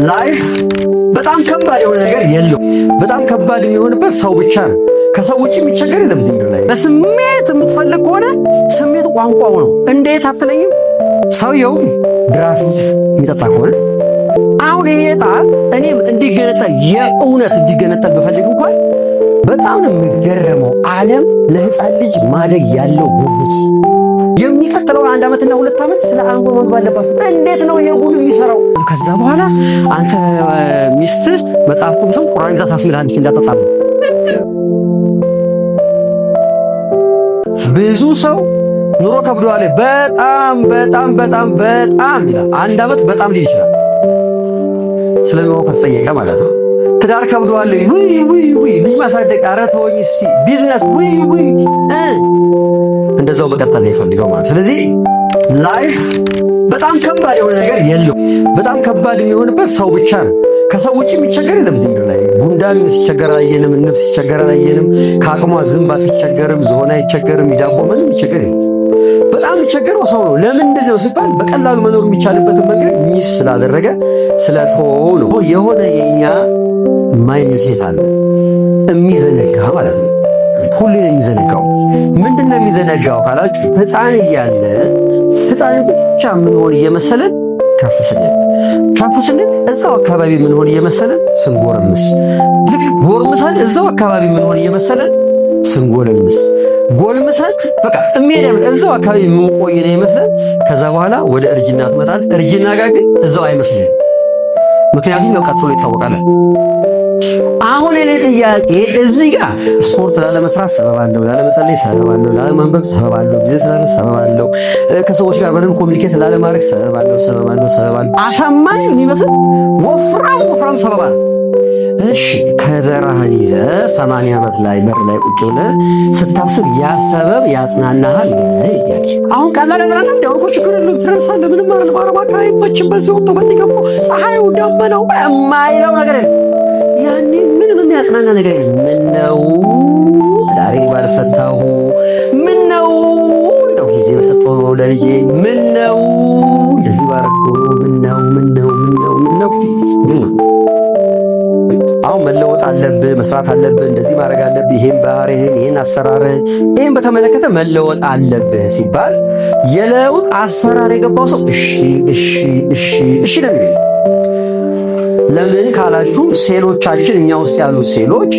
ላይፍ በጣም ከባድ የሆነ ነገር የለው። በጣም ከባድ የሚሆንበት ሰው ብቻ ነው። ከሰው ውጭ የሚቸገር የለም እዚህ ምድር ላይ። በስሜት የምትፈልግ ከሆነ ስሜት ቋንቋው ነው። እንዴት አትለኝም? ሰውየው ድራፍት የሚጠጣ ከሆነ አሁን ይሄ ጣል እኔም እንዲገነጠል የእውነት እንዲገነጠል በፈልግ እንኳን በጣም ነው የሚገረመው። ዓለም ለሕፃን ልጅ ማደግ ያለው ጉጉት የሚቀጥለው 1 ዓመትና 2 ዓመት ስለ አንጎ ማንበብ አለባችሁ። እንዴት ነው ይሄ ሁሉ የሚሰራው? ከዛ በኋላ አንተ ሚስትህ መጽሐፍ ቅዱስን ቁርአን ይዛ ታስምልሃለች እንዳትጣሉ። ብዙ ሰው ኑሮ ከብዷል በጣም ይላል። 1 ዓመት በጣም ሊል ይችላል ስለ ኑሮ ከተጠየቀ ማለት ነው። ትዳር ከብዷል፣ ውይ ልጅ ማሳደግ፣ ኧረ ተወኝ እስቲ ቢዝነስ፣ ውይ እንደዛው መቀጠል ነው የፈልገው ማለት። ስለዚህ ላይፍ በጣም ከባድ የሆነ ነገር የለው። በጣም ከባድ የሚሆንበት ሰው ብቻ ነው። ከሰው ውጭ የሚቸገር የለም እዚህ ምድር ላይ። ጉንዳን ሲቸገር አላየንም፣ ንብ ሲቸገር አላየንም። ከአቅሟ ዝንብ አትቸገርም፣ ዝሆን አይቸገርም፣ ሚዳቆ ምንም የሚቸገር የለም። በጣም የሚቸገረው ሰው ነው። ለምንድን ነው ሲባል በቀላሉ መኖር የሚቻልበትን መንገድ ሚስ ስላደረገ ስለተወው ነው። የሆነ የኛ ማይንድ ሴት አለ የሚዘነጋ ማለት ነው። ሁሌ ነው የሚዘነጋው። ምንድነው የሚዘነጋው ካላችሁ ሕፃን እያለ ሕፃን ብቻ ምንሆን እየመሰለን ከፍ ስንል እዛው አካባቢ ምንሆን እየመሰለን ስንጎረምስ፣ ልክ ጎርምሰን እዛው አካባቢ ምንሆን እየመሰለን ስንጎለምስ፣ ጎልምሰን በቃ እሚሄደን እዛው አካባቢ ምንቆይ ነው ይመስለን። ከዛ በኋላ ወደ እርጅና ትመጣል። እርጅና ጋር ግን እዛው አይመስልም። ምክንያቱም ነው ቀጥሎ ይታወቃል። አሁን እኔ ጥያቄ እዚህ ጋር ስፖርት ላለመስራት ሰበብ አለው፣ ላለመጸለይ ሰበብ አለው፣ ላለማንበብ ሰበብ አለው፣ ጊዜ ስላለ ሰበብ አለው፣ ከሰዎች ጋር በደንብ ኮሚኒኬት ላለማድረግ ሰበብ አለው። አሳማኝ የሚመስል ወፍራም ሰበብ አለው። እሺ ከዘራህን ይዘህ 80 ዓመት ላይ በር ላይ ቁጭ ብለህ ስታስብ ያ ሰበብ ያጽናናሃል። አሁን ቀላል ያዝናና እንደው ችግር የለም ትረሳለህ። ምንም አይደለም። ባረባካ አይመችም። በዚህ ወጥቶ በዚህ ገባ ፀሐዩ ደመናው የማይለው ነገር ያኔ ምንም የሚያጽናና ነገር የለም። ምነው ዛሬ ባልፈታሁ፣ ምነው እንደው ጊዜ በሰጠሁ ለልጄ፣ ምነው እንደዚህ ባረኩ፣ ምነው አሁን መለወጥ አለብህ፣ መስራት አለብህ፣ እንደዚህ ማድረግ አለብህ፣ ይሄን ባህሪህን፣ ይሄን አሰራርህን፣ ይሄን በተመለከተ መለወጥ አለብህ ሲባል የለውጥ አሰራር የገባው ሰው እሺ ለምን ለምን ካላችሁ ሴሎቻችን እኛ ውስጥ ያሉ ሴሎች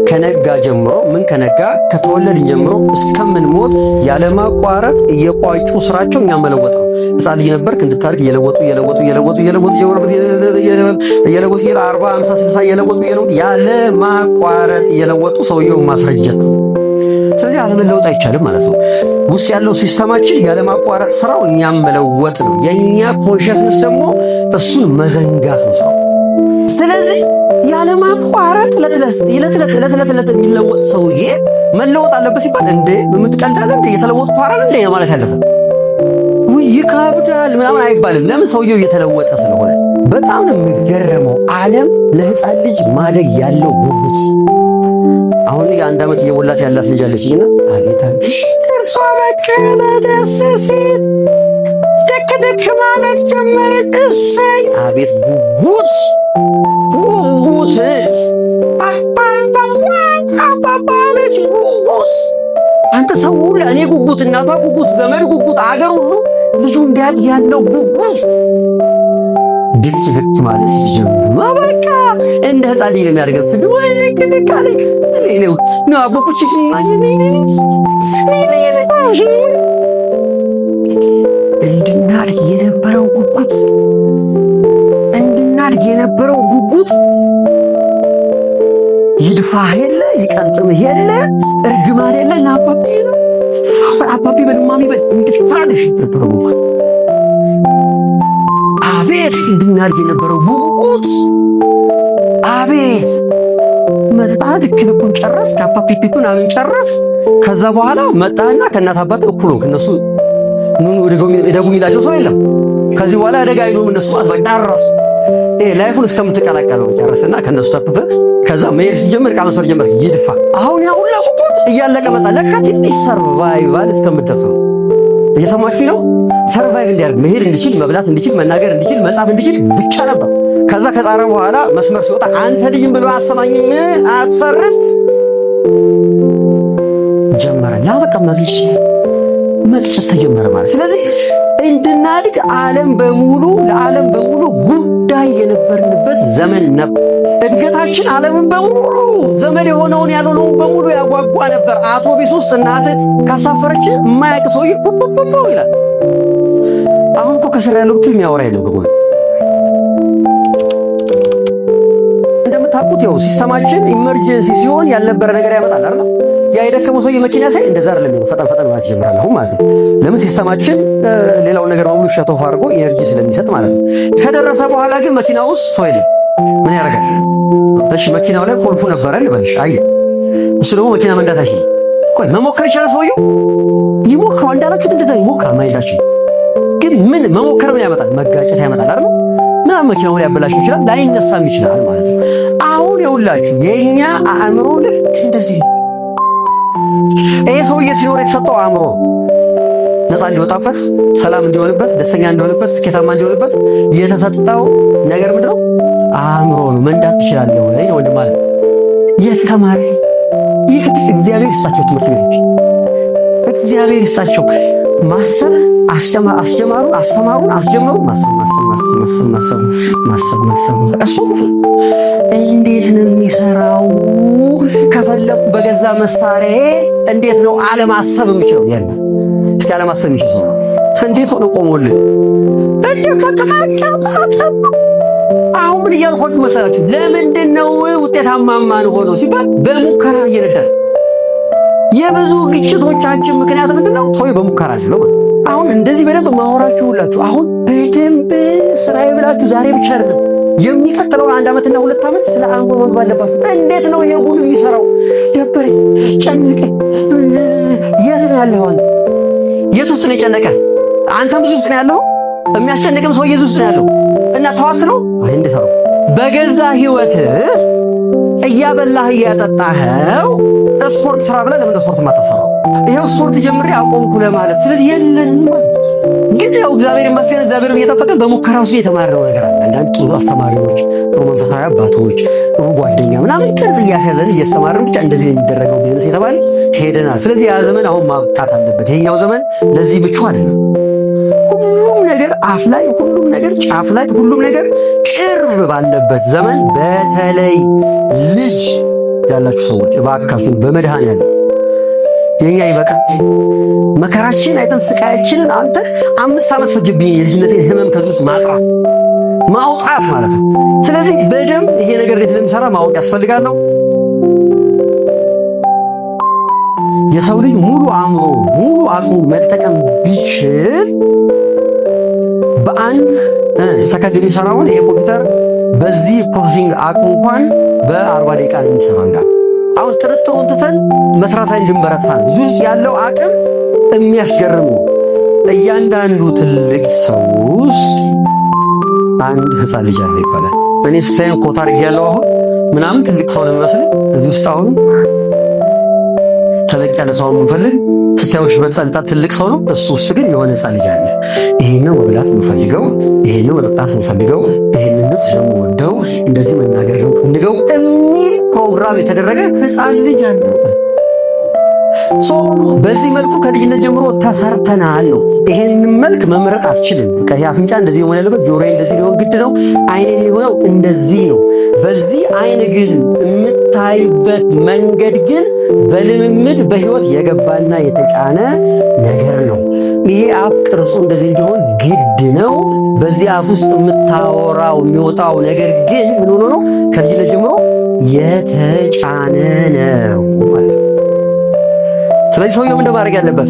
ከነጋ ጀምሮ ከነጋ ከተወለድን ጀምሮ እስከምንሞት ያለማቋረጥ እየቋጩ ስራቸው እኛ መለወጥ ነው። ሕፃን ልጅ ነበርክ እንድታድግ እየለወጡ 40 50 60 እየለወጡ ያለማቋረጥ እየለወጡ ሰውየውን ማስረጀት። ስለዚህ አለመለወጥ አይቻልም ማለት ነው። ውስጥ ያለው ሲስተማችን ያለማቋረጥ ስራው እኛም መለወጥ ነው። የኛ ኮንሽስነስ ደግሞ እሱን መዘንጋት ነው ስራው። ስለዚህ ያለማቋረጥ ለትለት የሚለወጥ ሰውዬ መለወጥ አለበት ሲባል እንዴ የምትቀልዳለህ እንዴ እየተለወጥኩ አይደል እንዴ ማለት ያለበት ይከብዳል ምናምን አይባልም። ለምን ሰውየው እየተለወጠ ስለሆነ። በጣም ነው የሚገረመው ዓለም ለሕፃን ልጅ ማደግ ያለው ጉጉት። አሁን የ1 ዓመት እየሞላት ያላት ልጅ አለችኝና አቤት ጥርሷ በቀለ ደስ ሲል ደክ ማለት ጀመረች። እሰይ አቤት ጉጉት አባባለች ጉጉት። አንተ ሰው ሁሉ እኔ ጉጉት፣ እናቷ ጉጉት፣ ዘመድ ጉጉት፣ አገር ሁሉ ልጁ እንዲያድግ ያለው ጉጉት ድክ ማለት ሲጀምር ማበቃ እንደ ሕፃን ልጅ የሚያደርገው እንድናድግ የነበረው ጉጉት ይድፋህ የለ ይቀልጥምህ የለ እርግማን የለ እና አባቢ በድማሚ እንድታድሽ ነበረው ጉጉት። አቤት እንድናድግ የነበረው ጉጉት አቤት። መጣ ድክልኩን ጨረስ ከአባቢ ፒፒኩን አምን ጨረስ። ከዛ በኋላ መጣና ከእናት አባት እኩል ሆንክ። እነሱ እደጉ የሚላቸው ሰው የለም። ከዚህ በኋላ አደጋ አይሉም እነሱ አልበዳረሱ ላይፉን እስከምትቀላቀለው ጨረስና ከነሱ ተጥፈ ከዛ መሄድ ሲጀምር ቃል መስር ጀመር ይድፋ። አሁን ያ ሁሉ ጉጉት እያለቀ መጣ። ለካ ትንሽ ሰርቫይቫል እስከምትደርስ ነው። እየሰማችሁ ነው። ሰርቫይቭ እንዲያደርግ መሄድ እንዲችል፣ መብላት እንዲችል፣ መናገር እንዲችል፣ መጻፍ እንዲችል ብቻ ነበር። ከዛ ከጣረ በኋላ መስመር ሲወጣ አንተ ልጅም ብሎ አሰማኝም አትሰርስ ጀመረ። በቃ መቅጨት ተጀመረ ማለት። ስለዚህ እንድናድግ ለዓለም በሙሉ ጉዳይ የነበርንበት ዘመን ነበር። እድገታችን ዓለምን በሙሉ ዘመን የሆነውን ያልሆነውን በሙሉ ያጓጓ ነበር። አውቶቢስ ውስጥ እናትህ ካሳፈረች የማያውቅ ሰውዬ ፖፖፖ ይላል። አሁን እኮ ከስራ ያለው ብትል የሚያወራ የለም። እንደምታውቁት ያው ሲስተማችን ኢመርጀንሲ ሲሆን ያልነበረ ነገር ያመጣል አይደል? ያ የደከመው ሰውዬ መኪና ሳይ እንደዛ አይደለም ፈጠን ማለት ይጀምራል አሁን ማለት ነው። ለምን ሲስተማችን ሌላውን ነገር በሙሉ ሸቶፍ አድርጎ ኢነርጂ ስለሚሰጥ ማለት ነው። ከደረሰ በኋላ ግን መኪና ውስጥ ሰው የለም። ምን ያደርጋል? እሺ መኪናው ላይ ቁልፉ ነበረ ልበልሽ። አይ እሱ ደግሞ መኪና መንዳት አይችልም። ቆይ መሞከር ይችላል ሰውዬው ይሞክራል። እንዳላችሁት እንደዛ ይሞክራል። ማይዳችሁ ግን ምን መሞከር ምን ያመጣል? መጋጨት ያመጣል አይደል? ምናምን መኪናውን ሊያበላሽ ይችላል፣ ላይነሳም ይችላል ማለት ነው። አሁን የሁላችሁ የኛ አእምሮ ልክ እንደዚህ ይሄ ሰውዬ ሲኖር የተሰጠው አእምሮ ነፃ እንዲወጣበት፣ ሰላም እንዲሆንበት፣ ደስተኛ እንዲሆንበት፣ ስኬታማ እንዲሆንበት የተሰጠው ነገር ምንድነው? አእምሮ ነው። መንዳት ትችላለህ ወይ ነው ወንድም ማለት የተማረ ይህ እግዚአብሔር ይስጣቸው ትምህርት ቤቶች እግዚአብሔር ይስጣቸው ማሰብ አስተማሩን አስጀመሩ ማሰብ እሱ እንዴት ነው የሚሰራው? ከፈለኩ በገዛ መሳሪያ እንዴት ነው አለማሰብ የምችለው? ያለ እስኪ አለማሰብ ይችላል። እንዴት ሆነ ቆሞልህ አሁን ምን እያልኳችሁ መሰላችሁ? ለምንድን ነው ውጤታማ ሆኖ ሲባል በሙከራ እየነዳን የብዙ ግጭቶቻችን ምክንያት ምንድነው? ሰው በሙከራ ነው። አሁን እንደዚህ በደንብ ማወራችሁ ሁላችሁ አሁን በደንብ ስራዬ ብላችሁ ዛሬ ብቻ አይደለም የሚቀጥለው 1 ዓመትና 2 ዓመት ስለ አእምሮ ባለባችሁ እንዴት ነው ይሄ ሁሉ የሚሰራው? ደበረኝ፣ ጨነቀኝ። የት ነው ያለው? የት ውስጥ ነው የጨነቀህ? አንተም ብዙ ውስጥ ነው ያለው። የሚያስጨንቅም ሰው የት ውስጥ ነው ያለው? እና ተዋት ነው ወይ እንደሰው በገዛ ህይወት እያበላህ እያጠጣኸው ስፖርት ስራ ብለህ ለምን ስፖርት ማታሰራው? ይሄው ስፖርት ጀምሬ አቆምኩ ለማለት ስለዚህ የለንም ማለት ግን ያው እግዚአብሔር ይመስገን እግዚአብሔር እየጠበቀን በሙከራው ውስጥ የተማረው ነገር አለ። አንዳንድ ጥሩ አስተማሪዎች፣ ጥሩ መንፈሳዊ አባቶች፣ ጥሩ ጓደኛ ምናምን ቅርጽ እያስያዘን እያስተማርን ብቻ እንደዚህ የሚደረገው ቢዝነስ የተባለ ሄደናል። ስለዚህ ያ ዘመን አሁን ማብቃት አለበት። ይሄኛው ዘመን ለዚህ ምቹ አይደለም። ሁሉም ነገር አፍ ላይ፣ ሁሉም ነገር ጫፍ ላይ፣ ሁሉም ነገር ቅርብ ባለበት ዘመን በተለይ ልጅ ያላችሁ ሰዎች እባካችሁን በመድኃኔዓለም የኛ ይበቃል። መከራችን አይተን ስቃያችንን አንተ 5 ዓመት ፈጅብኝ የልጅነቴን ህመም ከዚህ ውስጥ ማውጣት ማለት ነው። ስለዚህ በደንብ ይሄ ነገር እንዴት እንደሚሰራ ማወቅ ያስፈልጋል ነው። የሰው ልጅ ሙሉ አቅሙ መጠቀም ቢችል በአንድ ሰከንድ የሚሰራውን ይሄ ኮምፒውተር በዚህ ፕሮሰሲንግ አቅሙ እንኳን በ40 ደቂቃ የሚሰራው እንዳል አሁን ጥርጥሩን ትተን መስራት ላይ እንድንበረታ ነው። እዚህ ውስጥ ያለው አቅም የሚያስገርም ነው። እያንዳንዱ ትልቅ ሰው ውስጥ አንድ ህፃን ልጅ አለ ይባላል። እኔ ስታይን ኮት አድርጌያለሁ አሁን ምናምን ትልቅ ሰው ነው የሚመስል እዚህ ውስጥ አሁን ተለቅ ያለ ሰው የምንፈልግ ስታዩሽ በጣም ትልቅ ሰው ነው። እሱ ውስጥ ግን የሆነ ህፃን ልጅ አለ። ይሄንን መብላት የምፈልገው፣ ይሄንን መጠጣት የምፈልገው፣ ይሄንን ልብስ ደግሞ ወደው እንደዚህ መናገር የምፈልገው የሚል ፕሮግራም የተደረገ ህፃን ልጅ አለ። በዚህ መልኩ ከልጅነት ጀምሮ ተሰርተናል ነው። ይሄንን መልክ መምረጥ አትችልም። አፍንጫ እንደዚህ ነው ያለበት፣ ጆሮዬ እንደዚህ ሊሆን ግድ ነው፣ አይኔ የሚሆነው እንደዚህ ነው። በዚህ አይን ግን የምታይበት መንገድ ግን በልምምድ በህይወት የገባና የተጫነ ነገር ነው። ይሄ አፍ ቅርጹ እንደዚህ እንዲሆን ግድ ነው። በዚህ አፍ ውስጥ የምታወራው የሚወጣው ነገር ግን ምን ሆኖ ነው? ከልጅነት ጀምሮ የተጫነ ነው ማለት ነው። ስለዚህ ሰውየው ምን ማድረግ ያለበት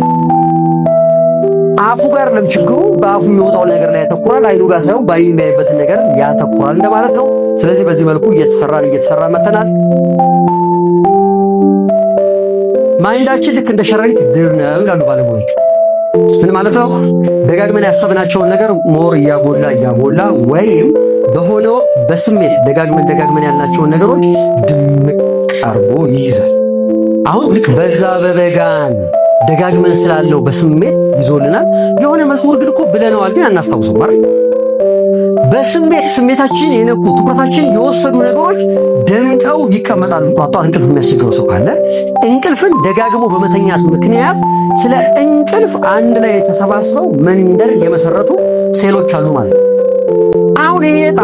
አፉ ጋር ለምችግሩ በአፉ የሚወጣው ነገር ላይ ያተኩራል። አይኑ ጋር ሳይሆን በአይኑ የሚያይበትን ነገር ያተኩራል እንደማለት ነው። ስለዚህ በዚህ መልኩ እየተሰራ መተናል። ማይንዳችን ልክ እንደ ሸረሪት ድር ነው ይላሉ ባለሙያዎች። ምን ማለት ነው? ደጋግመን ያሰብናቸውን ነገር ሞር እያጎላ ወይም በሆነው በስሜት ደጋግመን ያልናቸውን ነገሮች ድምቅ አርጎ ይይዛል። አሁን ልክ በዛ በበጋን ደጋግመን ስላለው በስሜት ይዞልናል። የሆነ መዝሙር ግን እኮ ብለነዋል ግን አናስታውሰው ማለት ስሜታችን የነኩ ትኩረታችን የወሰዱ ነገሮች ደምቀው ይቀመጣሉ። ጧጧ እንቅልፍ የሚያስቸግረው ሰው ካለ እንቅልፍን ደጋግሞ በመተኛት ምክንያት ስለ እንቅልፍ አንድ ላይ ተሰባስበው መንደር የመሰረቱ ሴሎች አሉ ማለት ነው። አሁን ይሄ ዕጣ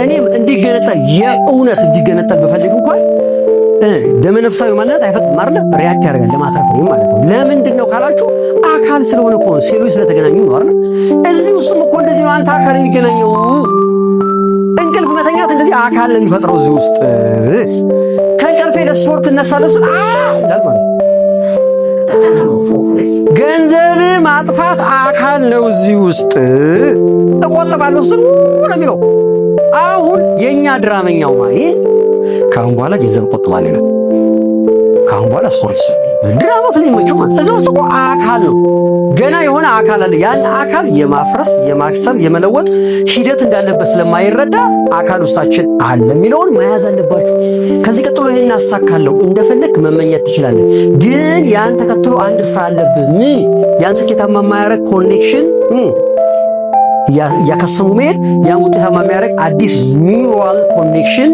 እኔም እንዲገነጠል የእውነት እንዲገነጠል ብፈልግ እንኳን ደመነፍሳዊ ማንነት አይፈጥም አይደል? ሪያክት ያደርጋል ለማትረፍ ነው ማለት ነው። ለምንድን ነው ካላችሁ አካል ስለሆነ እኮ ሴሎች ስለተገናኙ ነው አይደል? እዚህ ውስጥም እኮ እንደዚህ ነው አንተ አካል የሚገናኘው እንቅልፍ መተኛት እንደዚህ አካል ለሚፈጥረው እዚህ ውስጥ ከእንቅልፌ ለስፖርት እነሳለሁ ይላል ማለት ገንዘብ ማጥፋት አካል ነው እዚህ ውስጥ እቆጥባለሁ ስሉ ነው የሚለው። አሁን የኛ ድራመኛው ማለት ካሁን በኋላ ገንዘብ ቆጥባለሁ ነው። ካሁን በኋላ ስፖርት ድራማው ስለሚመቸው ማለት እዚህ ውስጥ እኮ አካል ነው። ገና የሆነ አካል አለ። ያን አካል የማፍረስ የማክሰም የመለወጥ ሂደት እንዳለበት ስለማይረዳ አካል ውስጣችን አለ የሚለውን መያዝ አለባችሁ። ከዚህ ቀጥሎ ይሄን አሳካለሁ እንደፈለክ መመኘት ትችላለህ። ግን ያን ተከትሎ አንድ ስራ አለብህ። ያን ስኬታማ የማያደርግ ኮኔክሽን ያከሰሙ መሄድ ያን ውጤታማ የሚያደርግ አዲስ ኒውራል ኮኔክሽን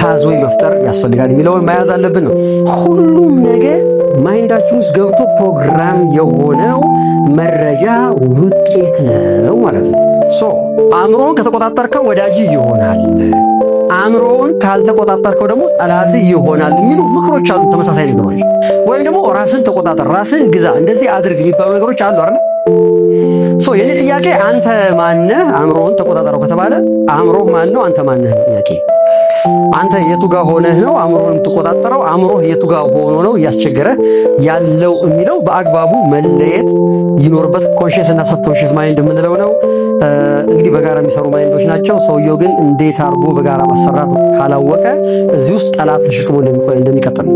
ፓዝዌይ መፍጠር ያስፈልጋል የሚለውን መያዝ አለብን ነው። ሁሉም ነገር ማይንዳችን ውስጥ ገብቶ ፕሮግራም የሆነው መረጃ ውጤት ነው ማለት ነው። አእምሮን ከተቆጣጠርከው ወዳጅ ይሆናል፣ አእምሮን ካልተቆጣጠርከው ደግሞ ጠላት ይሆናል የሚሉ ምክሮች አሉ። ተመሳሳይ ነገሮች ወይም ደግሞ ራስን ተቆጣጠር፣ ራስን ግዛ፣ እንደዚህ አድርግ የሚባሉ ነገሮች አሉ አይደል? የኔ ጥያቄ አንተ ማነህ? አእምሮን ተቆጣጠረው ከተባለ አእምሮህ ማን ነው? አንተ ማነህ? ጥያቄ አንተ የቱ ጋር ሆነህ ነው አእምሮን የምትቆጣጠረው? አእምሮህ የቱ ጋር ሆኖ ነው እያስቸገረ ያለው የሚለው በአግባቡ መለየት ይኖርበት። ኮንሺየስ እና ሰብኮንሺየስ ማይንድ የምንለው ነው እንግዲህ በጋራ የሚሰሩ ማይንዶች ናቸው። ሰውየው ግን እንዴት አድርጎ በጋራ ማሰራት ካላወቀ እዚህ ውስጥ ጠላት ተሸክሞ እንደሚቀጥል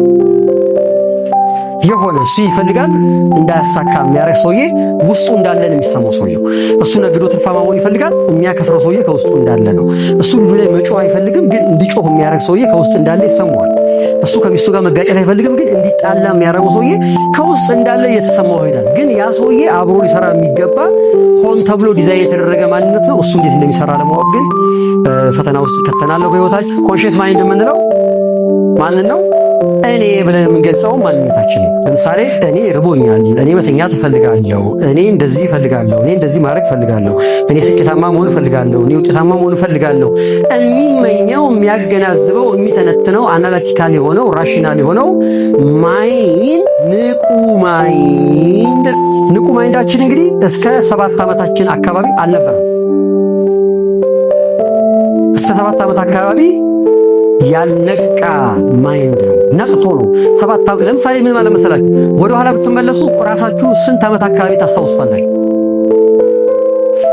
የሆነ እሱ ይፈልጋል እንዳያሳካ የሚያደርግ ሰውዬ ውስጡ እንዳለ ነው የሚሰማው። ሰውየው እሱ ነግዶ ትርፋማ መሆን ይፈልጋል፣ የሚያከስረው ሰውዬ ከውስጡ እንዳለ ነው። እሱ ልጁ ላይ መጮህ አይፈልግም፣ ግን እንዲጮህ የሚያደርግ ሰውዬ ከውስጥ እንዳለ ይሰማዋል። እሱ ከሚስቱ ጋር መጋጨት አይፈልግም፣ ግን እንዲጣላ የሚያደርገው ሰውዬ ከውስጥ እንዳለ እየተሰማው ይሄዳል። ግን ያ ሰውዬ አብሮ ሊሰራ የሚገባ ሆን ተብሎ ዲዛይን የተደረገ ማንነት ነው። እሱ እንዴት እንደሚሰራ ለማወቅ ግን ፈተና ውስጥ ከተናለው በህይወታችን። ኮንሺየስ ማይንድ የምንለው ማንን ነው? እኔ ብለን የምንገልጸው ማንነታችን ነው። ለምሳሌ እኔ ርቦኛል፣ እኔ መተኛት እፈልጋለሁ፣ እኔ እንደዚህ እፈልጋለሁ፣ እኔ እንደዚህ ማድረግ እፈልጋለሁ፣ እኔ ስኬታማ መሆን እፈልጋለሁ፣ እኔ ውጤታማ መሆን እፈልጋለሁ። የሚመኘው የሚያገናዝበው የሚተነትነው አናሊቲካል የሆነው ራሽናል የሆነው ማይንድ ንቁ ማይንዳችን እንግዲህ እስከ 7 ዓመታችን አካባቢ አልነበረም። እስከ 7 ዓመት አካባቢ ያልነቃ ማይንድ ነው። ነቅቶ ነው 7 ዓመት። ለምሳሌ ምን ማለት መሰላችሁ? ወደ ኋላ ብትመለሱ ራሳችሁ ስንት ዓመት አካባቢ ታስታውሱታላችሁ?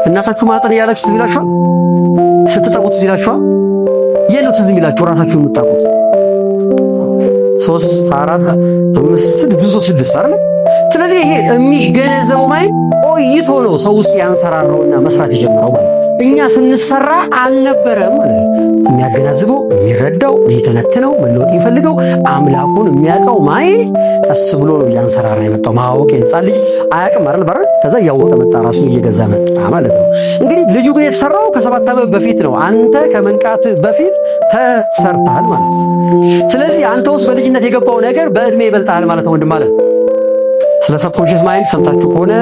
እናታችሁ ማጠን ያላችሁ ትዝ ይላችኋል? ስትጠቁት ትዝ ይላችኋል? የለው ትዝ ይላችሁ ራሳችሁን የምታውቁት 3 4 5 6 አይደል? ስለዚህ ይሄ የሚገነዘበው ማይንድ ቆይቶ ነው ሰው ውስጥ ያንሰራራውና መስራት የጀመረው ማለት። እኛ ስንሰራ አልነበረም ማለት። የሚያገናዝበው የሚረዳው የሚተነትነው መለወጥ የሚፈልገው አምላኩን የሚያውቀው ማይንድ ቀስ ብሎ ነው እያንሰራራ የመጣው። ማወቅ የሕፃን ልጅ አያውቅም አይደል? በረ ከዛ እያወቀ መጣ፣ ራሱን እየገዛ መጣ ማለት ነው። እንግዲህ ልጁ ግን የተሰራው ከ7 ዓመት በፊት ነው። አንተ ከመንቃት በፊት ተሰርተሃል ማለት ነው። ስለዚህ አንተ ውስጥ በልጅነት የገባው ነገር በእድሜ ይበልጣል ማለት ነው ወንድም ማለት። ስለ ሰብኮንሺየስ ማይንድ ሰምታችሁ ከሆነ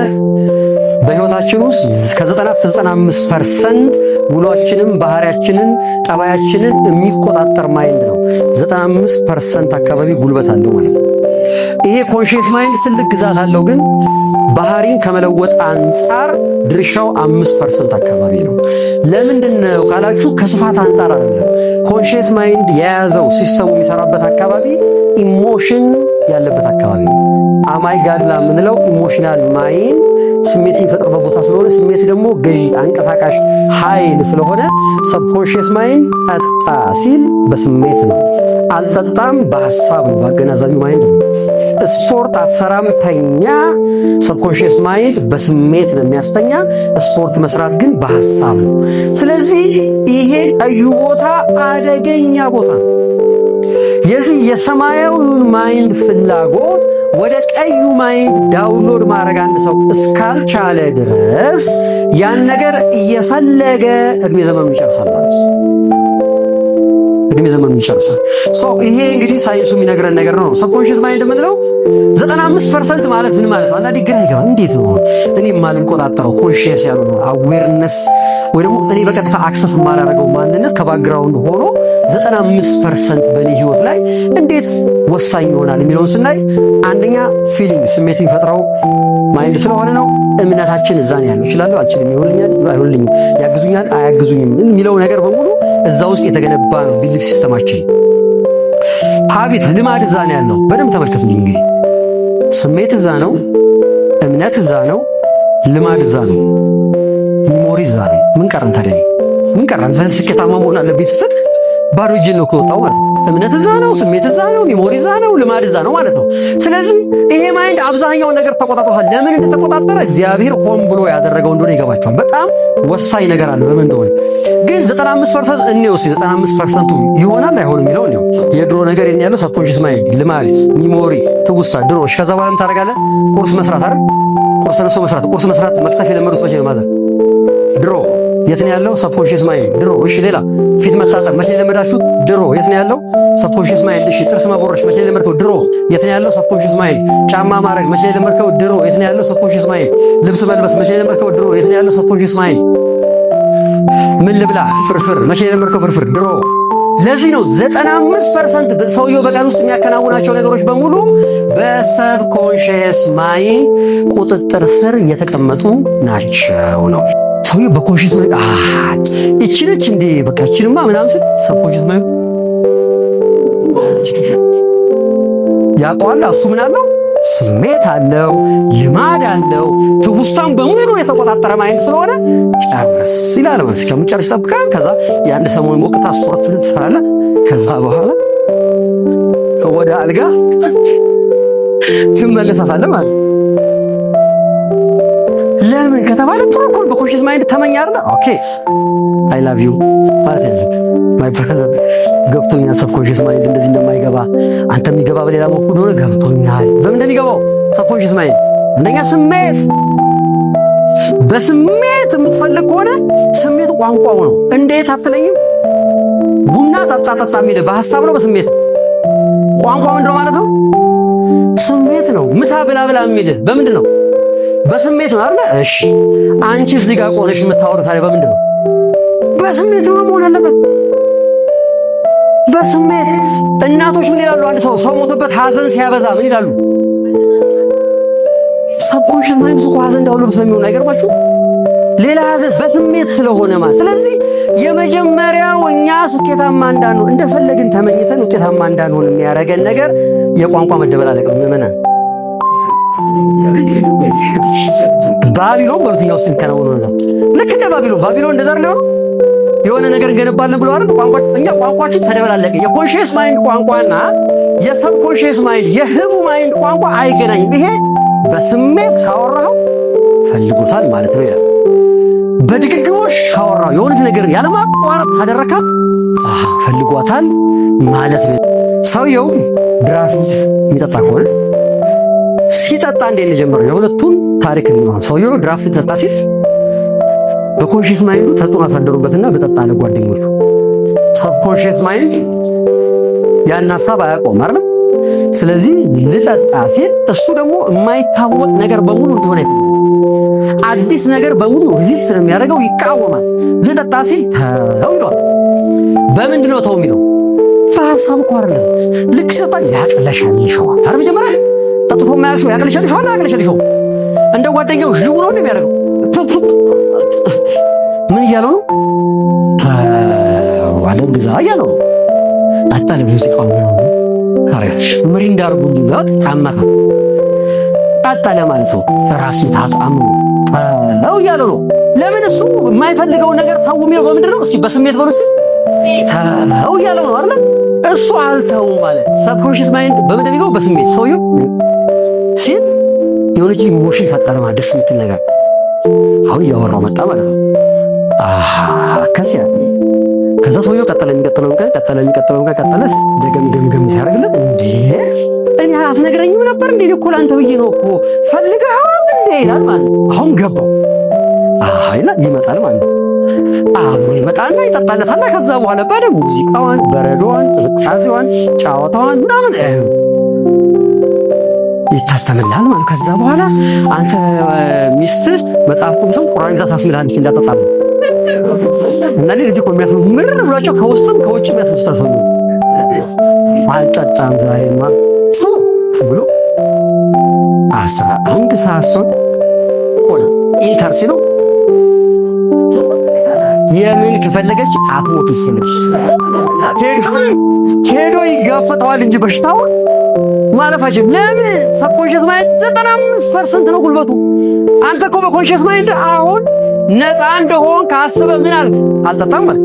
በህይወታችን ውስጥ ከ90-95% ውሏችንን፣ ባህሪያችንን፣ ጠባያችንን የሚቆጣጠር ማይንድ ነው። 95% አካባቢ ጉልበት አለው ማለት ነው። ይሄ ኮንሺየስ ማይንድ ትልቅ ግዛት አለው፣ ግን ባህሪን ከመለወጥ አንጻር ድርሻው 5% አካባቢ ነው። ለምንድን ነው ካላችሁ ከስፋት አንጻር አይደለም። ኮንሺየስ ማይንድ የያዘው ሲስተሙ የሚሰራበት አካባቢ ኢሞሽን ያለበት አካባቢ ነው። አማይ ጋድላ የምንለው ኢሞሽናል ማይንድ ስሜት የሚፈጥርበት ቦታ ስለሆነ ስሜት ደግሞ ገዢ አንቀሳቃሽ ኃይል ስለሆነ ሰብኮንሺየስ ማይንድ ጠጣ ሲል በስሜት ነው፣ አልጠጣም በሐሳብ ነው፣ በአገናዛቢ ማይንድ ነው። ስፖርት አትሰራም ተኛ፣ ሰብኮንሺየስ ማይንድ በስሜት ነው የሚያስተኛ። ስፖርት መስራት ግን በሐሳብ ነው። ስለዚህ ይሄ ቀዩ ቦታ አደገኛ ቦታ ነው። የዚህ የሰማያዊውን ማይንድ ፍላጎት ወደ ቀዩ ማይንድ ዳውንሎድ ማድረግ አንድ ሰው እስካልቻለ ድረስ ያን ነገር እየፈለገ እድሜ ዘመኑን ይጨርሳል ማለት ነው። እድሜ ዘመኑን ይጨርሳል። ይሄ እንግዲህ ሳይንሱ የሚነግረን ነገር ነው። ሰብኮንሺየስ ማይንድ የምንለው 95% ማለት ምን ማለት ነው? አንዳንዴ ግራ ይገባል። እንዴት ነው እኔ የማልቆጣጠረው ኮንሺየስ ያሉ ነው አዌርነስ ወይ ደግሞ እኔ በቀጥታ አክሰስ የማላደርገው ማንነት ከባክግራውንድ ሆኖ 95% በእኔ ህይወት ላይ እንዴት ወሳኝ ይሆናል የሚለውን ስናይ አንደኛ ፊሊንግ ስሜት የሚፈጥረው ማይንድ ስለሆነ ነው። እምነታችን እዛ ነው ያለው። እችላለሁ፣ አልችልም፣ ይሆንልኛል፣ አይሆንልኝም፣ ያግዙኛል፣ አያግዙኝም የሚለው ነገር በሙሉ እዛ ውስጥ የተገነባ ነው። ቢሊፍ ሲስተማችን፣ ሀቢት፣ ልማድ እዛ ነው ያለው። በደንብ ተመልከቱልኝ። እንግዲህ ስሜት እዛ ነው፣ እምነት እዛ ነው፣ ልማድ እዛ ነው፣ ሚሞሪ እዛ ነው። ምን ቀረን ታዲያ? ምን ቀረን? ስኬታማ መሆን አለብኝ ስትል ባዶ እጅን ነው ከወጣው ማለት ነው። እምነት እዛ ነው፣ ስሜት እዛ ነው፣ ሚሞሪ እዛ ነው፣ ልማድ እዛ ነው ማለት ነው። ስለዚህ ይሄ ማይንድ አብዛኛውን ነገር ተቆጣጥሯል። ለምን እንደተቆጣጠረ እግዚአብሔር ሆን ብሎ ያደረገው እንደሆነ ይገባቸዋል። በጣም ወሳኝ ነገር አለ በምን እንደሆነ ግን 95% እኔው 95% ይሆናል አይሆንም የሚለው ነው። የድሮ ነገር ያለው ሰብኮንሺየስ ማይንድ፣ ልማድ፣ ሚሞሪ፣ ትውስታ፣ ድሮ ከዛ በኋላ ምን ታደርጋለህ? ቁርስ መስራት አይደል? ቁርስ መስራት መክተፍ የለመዱት መቼ ነው? ማለት ድሮ የት ነው ያለው? ሰብኮንሺየስ ማይንድ ድሮ። እሺ ሌላ ፊት መታጠብ መቼ ለመዳችሁት? ድሮ። የት ነው ያለው? ሰብኮንሺየስ ማይንድ። እሺ ጥርስ መቦረሽ መቼ ለመድከው? ድሮ። የት ነው ያለው? ሰብኮንሺየስ ማይንድ። ጫማ ማድረግ መቼ ለመድከው? ድሮ። የት ነው ያለው? ሰብኮንሺየስ ማይንድ። ልብስ መልበስ መቼ ለመድከው? ድሮ። የት ነው ያለው? ሰብኮንሺየስ ማይንድ። ምን ልብላ? ፍርፍር መቼ ለመድከው? ፍርፍር። ድሮ። ለዚህ ነው 95% ሰውየው በቀን ውስጥ የሚያከናውናቸው ነገሮች በሙሉ በሰብኮንሺየስ ማይንድ ቁጥጥር ስር የተቀመጡ ናቸው ነው። ሰውየው በኮንሺየስ ማይንድ እቺ እንዴ በቃ እቺንማ ምናምን ስል ሰብኮንሺየስ ማይንድ ያውቀዋል። እሱ ምን አለው? ስሜት አለው፣ ልማድ አለው። ትውስታን በሙሉ የተቆጣጠረ ማይንድ ስለሆነ ጨርስ ይላል። እስከምጨርስ ጠብቀን ከዛ የአንድ ሰሞን ሞቅታ ስፖርት ትሰራለህ። ከዛ በኋላ ወደ አልጋ ትመለሳታለህ ማለት ለምን ከተባለ ጥሩ እኮ በኮንሺየስ ማይንድ ተመኛርና ኦኬ አይ ላቭ ዩ ማለት ያለብህ ማይ ብራዘር ገብቶኛል። ሰብኮንሺየስ ማይንድ እንደዚህ እንደማይገባ አንተ የሚገባ በሌላ መልኩ ነው። ገብቶኛል። በምን እንደሚገባው ሰብኮንሺየስ ማይንድ አንደኛ ስሜት። በስሜት የምትፈልግ ከሆነ ስሜት ቋንቋው ነው። እንዴት አትለኝም? ቡና ጠጣ የሚል በሐሳብ ነው በስሜት ቋንቋው ምንድነው ማለት ነው? ስሜት ነው። ምሳ ብላ የሚል በምንድን ነው? በስሜት ነው አይደል? እሺ አንቺ እዚህ ጋር ቆመሽ የምታወሩት ታዲያ በምንድን ነው? በስሜት ነው መሆን አለበት። በስሜት እናቶች ምን ይላሉ? አንድ ሰው ሞቶበት ሐዘን ሲያበዛ ምን ይላሉ? ሰብኮንሺየስ ማይንድ እኮ ሐዘን እንዳውለው ስለሚሆን አይገርማችሁ? ሌላ ሐዘን በስሜት ስለሆነ ማለት። ስለዚህ የመጀመሪያው እኛ ስኬታማ እንዳንሆን እንደፈለግን ተመኝተን ውጤታማ እንዳንሆን የሚያደርገን ነገር የቋንቋ መደበላለቅ ነው። ምመናን ባቢሎን በሩትኛ ውስጥ እንከናወኑ ነው። ልክ እንደ ባቢሎን እንደዛ ነው። የሆነ ነገር እንገነባለን ብለው አይደል? ቋንቋችን ተደበላለቀ። የኮንሺየስ ማይንድ ቋንቋና የሰብኮንሺየስ ማይንድ የህቡ ማይንድ ቋንቋ አይገናኝም። ይሄ በስሜት ካወራው ፈልጎታል ማለት ነው ይላል። በድግግሞሽ ካወራው የሆነች ነገር ያለማቋረጥ ካደረካ ፈልጓታል ማለት ነው። ሰውየው ድራፍት የሚጠጣ ከሆነ ሲጠጣ እንዴት ነው የጀመረው? የሁለቱን ታሪክ ነው። ሰውየው ድራፍት ጠጣ ሲል በኮንሺየስ ማይንዱ ተጽዕኖ አሳደሩበትና በጠጣ አለ ጓደኞቹ። ሰብኮንሺየስ ማይንድ ያን ሐሳብ አያውቀውም አይደል? ስለዚህ ልጠጣ ሲል እሱ ደግሞ የማይታወቅ ነገር በሙሉ እንደሆነ አዲስ ነገር በሙሉ ሪዚስት የሚያደርገው ይቃወማል። ልጠጣ ሲል ተው ይለዋል። በምንድን ነው ተው የሚለው? በሐሳብ እኮ አይደለም። ልክ ሲባል ያቅለሻል ይሸዋል። ታዲያ መጀመሪያ ጠጥቶ የማያውቅ ሰው ያቅለሻል ይሸዋል። ያቅለሻል ይሸዋል እንደ ጓደኛው ዥው ነው የሚያደርገው። ምን እያለው ነው? ዓለም ግዛ እያለው ነው። አጣለ ሙዚቃው ነው ታሪያሽ ምሪንዳ አርጉ ቢባል ታማካ አጣለ ማለት ነው። ራስ ታጣሙ ነው እያለው ነው። ለምን እሱ የማይፈልገው ነገር ታው የሚለው በምንድን ነው? እስኪ በስሜት በሩስ ታው እያለው ነው አይደል? እሱ አልተው ማለት ሰብኮንሺየስ ማይንድ በምንድን ነው? በስሜት ሰውየው ሲል የሆነች ኢሞሽን ፈጠረ ማለት ደስ የምትል ነገር አሁን እያወራው መጣ ማለት ነው። ከዛ ሰውየው ቀጠለ። የሚቀጥለው ቀን ቀጠለ። ደገም ገምገም ሲያደርግለት እንዴ ለኔ አትነግረኝም ነበር እንዴ? እኮ ላንተ ብዬ ነው እኮ ፈልገሃል እንዴ ይላል ማለት ነው። አሁን ገባው። አይላ ይመጣል ማለት ነው። አብሮ ይመጣና ይጠጣለታል። ከዛ በኋላ በደንብ ሙዚቃዋን፣ በረዶዋን፣ ቅዝቃዜዋን፣ ጫወታዋን ምናምን ይታተምላል ማለት። ከዛ በኋላ አንተ ሚስትህ መጽሐፍ ቅዱስን ቁርአን ይዛ ታስምልሃለች እንዳትጠጣም እና ለዚህ እኮ የሚያስምር ብሏቸው ከውስጥም ከውጭም ያስመስታሰሉ አልጠጣም ዛሬማ ብሎ 11 ሰዓት ሆነ ኢንተር ሲለው የምን ከፈለገች አትሞት ይችላል ሄዶ ይጋፈጠዋል እንጂ በሽታው ማለፋችን ለምን ሰብኮንሽስ ማይንድ 95% ነው ጉልበቱ። አንተ እኮ በኮንሽስ ማይንድ አሁን ነፃ እንደሆን ካሰበ ምን አልጠጣም ማለት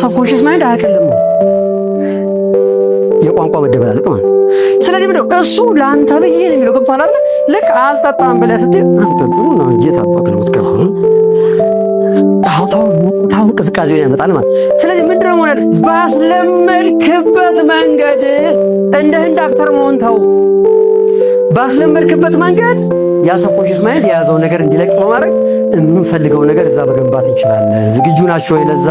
ሰብኮንሽስ ማይንድ አያቀልም የቋንቋ መደበላለቅ ማለት። ስለዚህ ምንድነው እሱ ለአንተ ብዬ ነው የሚለው ገብቶሃል አይደል? ልክ አልጠጣም ብለህ ስትል አንተዱ ነው እንጂ ታውቀው ነው ትከፋው ታው ቅዝቃዜው ያመጣል ማለት። ስለዚህ ምንድነው ማለት ባስለመድክበት መንገድ እንደ ህንድ አክተር መሆን ተው። ባስለመድክበት መንገድ ያ ሰብኮንሽስ ማይንድ የያዘው ነገር እንዲለቅ በማድረግ የምንፈልገው ነገር እዛ መገንባት እንችላለን። ዝግጁ ናቸው ወይ ለዛ?